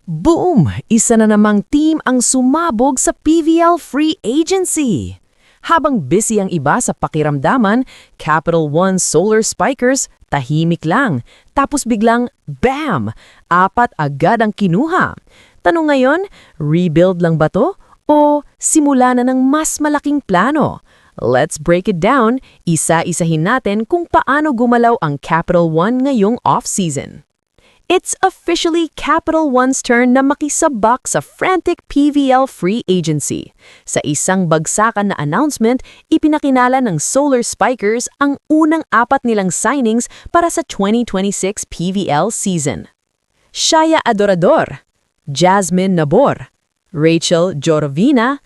Boom! Isa na namang team ang sumabog sa PVL Free Agency. Habang busy ang iba sa pakiramdaman, Capital One Solar Spikers tahimik lang. Tapos biglang, bam! 4 agad ang kinuha. Tanong ngayon, rebuild lang ba to? O simula na ng mas malaking plano? Let's break it down. Isa-isahin natin kung paano gumalaw ang Capital One ngayong off-season. It's officially Capital One's turn na makisabak sa frantic PVL Free Agency. Sa isang bagsakan na announcement, ipinakilala ng Solar Spikers ang unang 4 nilang signings para sa 2026 PVL season. Shaya Adorador, Jasmine Nabor, Rachel Jorovina,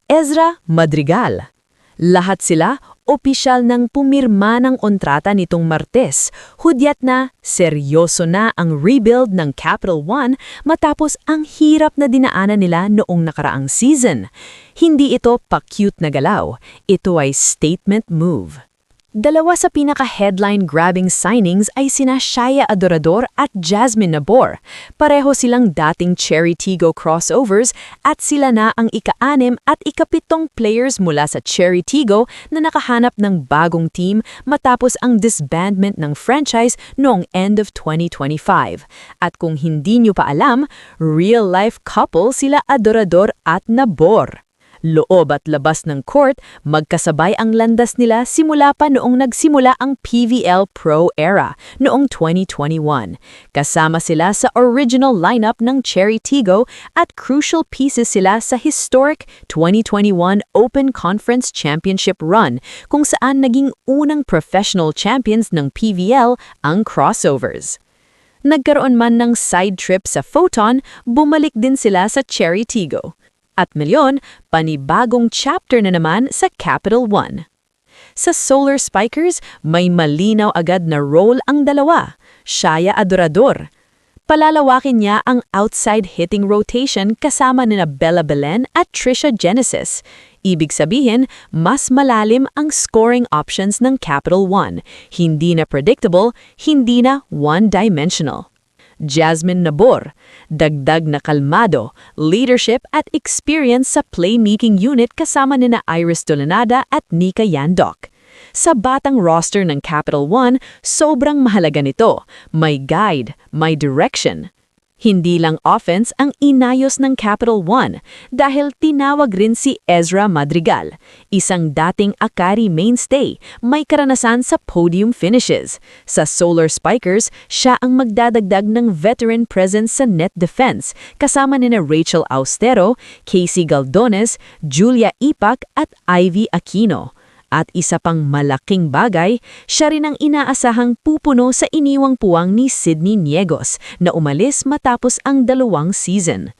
Ezra Madrigal. Lahat sila opisyal ng pumirma ng kontrata nitong Martes. Hudyat na, seryoso na ang rebuild ng Capital One matapos ang hirap na dinaanan nila noong nakaraang season. Hindi ito pa-cute na galaw. Ito ay statement move. Dalawa sa pinaka-headline-grabbing signings ay sina Shaya Adorador at Jasmine Nabor. Pareho silang dating Cherry Tigo crossovers at sila na ang ika-6 at ika-7 players mula sa Cherry Tigo na nakahanap ng bagong team matapos ang disbandment ng franchise noong end of 2025. At kung hindi nyo pa alam, real-life couple sila Adorador at Nabor. Loob at labas ng court, magkasabay ang landas nila simula pa noong nagsimula ang PVL Pro era noong 2021. Kasama sila sa original lineup ng Cherry Tigo at crucial pieces sila sa historic 2021 Open Conference Championship run kung saan naging unang professional champions ng PVL ang crossovers. Nagkaroon man ng side trip sa Photon, bumalik din sila sa Cherry Tigo. At milyon, panibagong chapter na naman sa Capital One. Sa Solar Spikers, may malinaw agad na role ang dalawa, Shaya Adorador. Palalawakin niya ang outside hitting rotation kasama nina Bella Belen at Trisha Genesis. Ibig sabihin, mas malalim ang scoring options ng Capital One. Hindi na predictable, hindi na one-dimensional. Jasmine Nabor, dagdag na kalmado, leadership at experience sa playmaking unit kasama nina Iris Dolanada at Nika Yandok. Sa batang roster ng Capital One, sobrang mahalaga nito. May guide, may direction. Hindi lang offense ang inayos ng Capital One dahil tinawag rin si Ezra Madrigal, isang dating Akari mainstay, may karanasan sa podium finishes. Sa Solar Spikers, siya ang magdadagdag ng veteran presence sa net defense, kasama nina Rachel Austero, Casey Galdones, Julia Ipak at Ivy Aquino. At isa pang malaking bagay, siya rin ang inaasahang pupuno sa iniwang puwang ni Sydney Niegos na umalis matapos ang 2 season.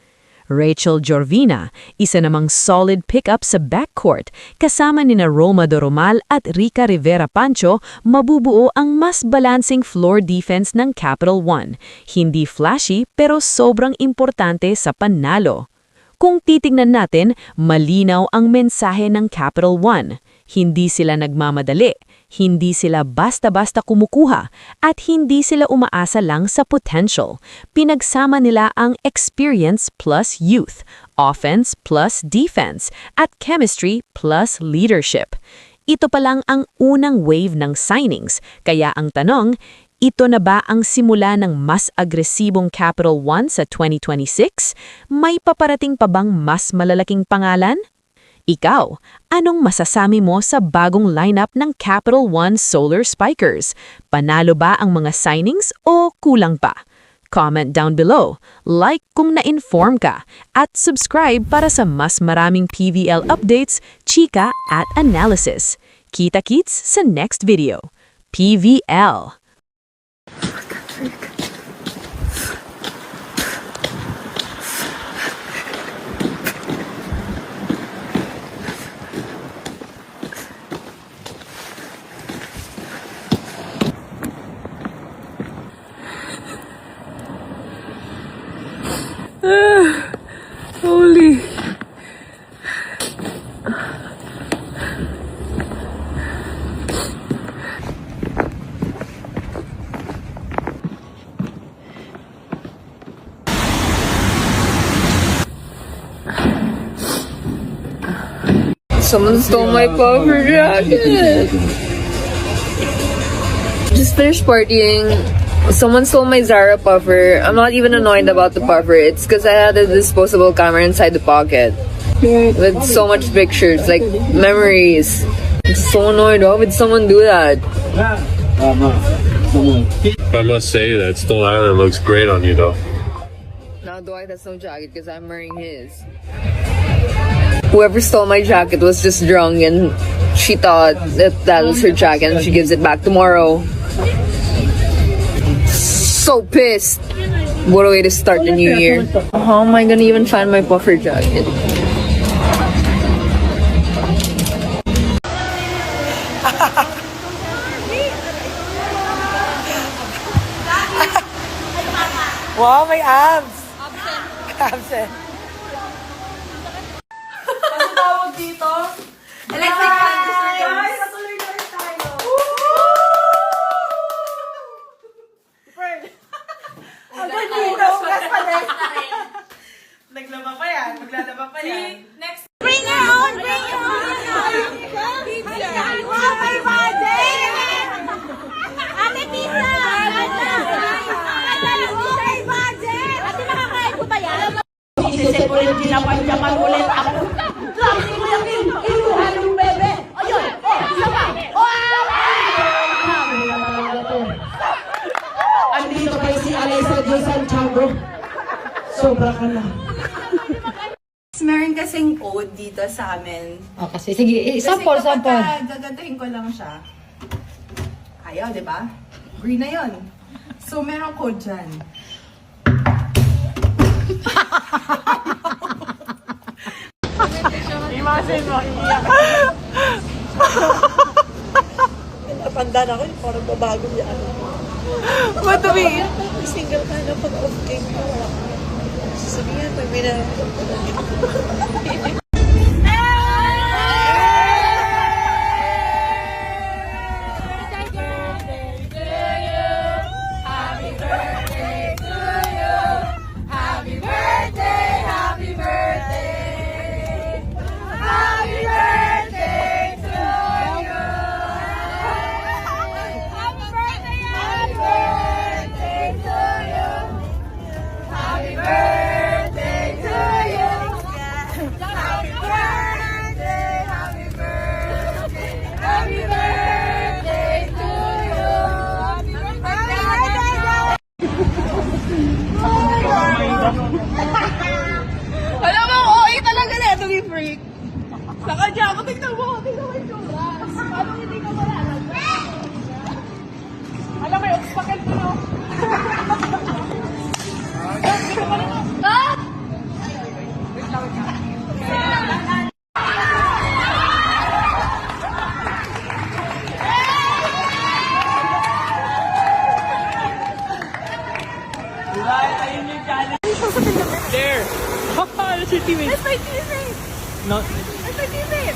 Rachel Jorovina, isa namang solid pickup sa backcourt, kasama nina Roma Doromal at Rica Rivera Pancho, mabubuo ang mas balancing floor defense ng Capital One. Hindi flashy pero sobrang importante sa panalo. Kung titingnan natin, malinaw ang mensahe ng Capital One. Hindi sila nagmamadali, hindi sila basta-basta kumukuha, at hindi sila umaasa lang sa potential. Pinagsama nila ang experience plus youth, offense plus defense, at chemistry plus leadership. Ito pa lang ang unang wave ng signings, kaya ang tanong, ito na ba ang simula ng mas agresibong Capital One sa 2026? May paparating pa bang mas malalaking pangalan? Ikaw, anong masasami mo sa bagong lineup ng Capital One Solar Spikers? Panalo ba ang mga signings o kulang pa? Comment down below, like kung na-inform ka, at subscribe para sa mas maraming PVL updates, chika at analysis. Kita-kits sa next video. PVL. Holy. Someone stole my puffer jacket. Just finished partying. Someone stole my Zara puffer. I'm not even annoyed about the puffer. It's because I had a disposable camera inside the pocket. With so much pictures, like memories. I'm so annoyed. Why would someone do that? I must say that Stone Island looks great on you, though. Now Dwight has no jacket because I'm wearing his. Whoever stole my jacket was just drunk and she thought that was her jacket and she gives it back tomorrow. So pissed. What a way to start the new year. How am I gonna even find my puffer jacket? Wow, may abs! Absent. Ano tawag dito? Electric fan guys! Ay, patuloy na rin tayo! Pearl! Ang ganito! Gas pa rin! Naglaba pa yan! Maglalaba pa yan! Next! Bring your own! Bring your own! Wow, my body! Ate Pizza! Isisip ko rin pinapanjaman ulit ako. Sabi ko yung inuhan ng bebe. Ayun! Isa pa! Andito kayo si Alyssa J. Santiago. Sobra ka na. Meron kasing code dito sa amin. Oh, kasi sige, sample. Gagaduhin ko lang siya. Ayaw, di ba? Green na yun. So, meron code dyan. Imagine mo, iiyak. Napandaan ako, parang babago yan. What do we? Single ka na pag off-cake ka, wala ka. Sasabihin, pag may na... Alam mo, OA talaga na ito, may freak. Saka dyan ako, tignan mo yung tsura. Paano hindi ka wala? Alam mo, yung pakit mo, no? Cut! There! That's your teammate! That's my teammate! No. That's my teammate!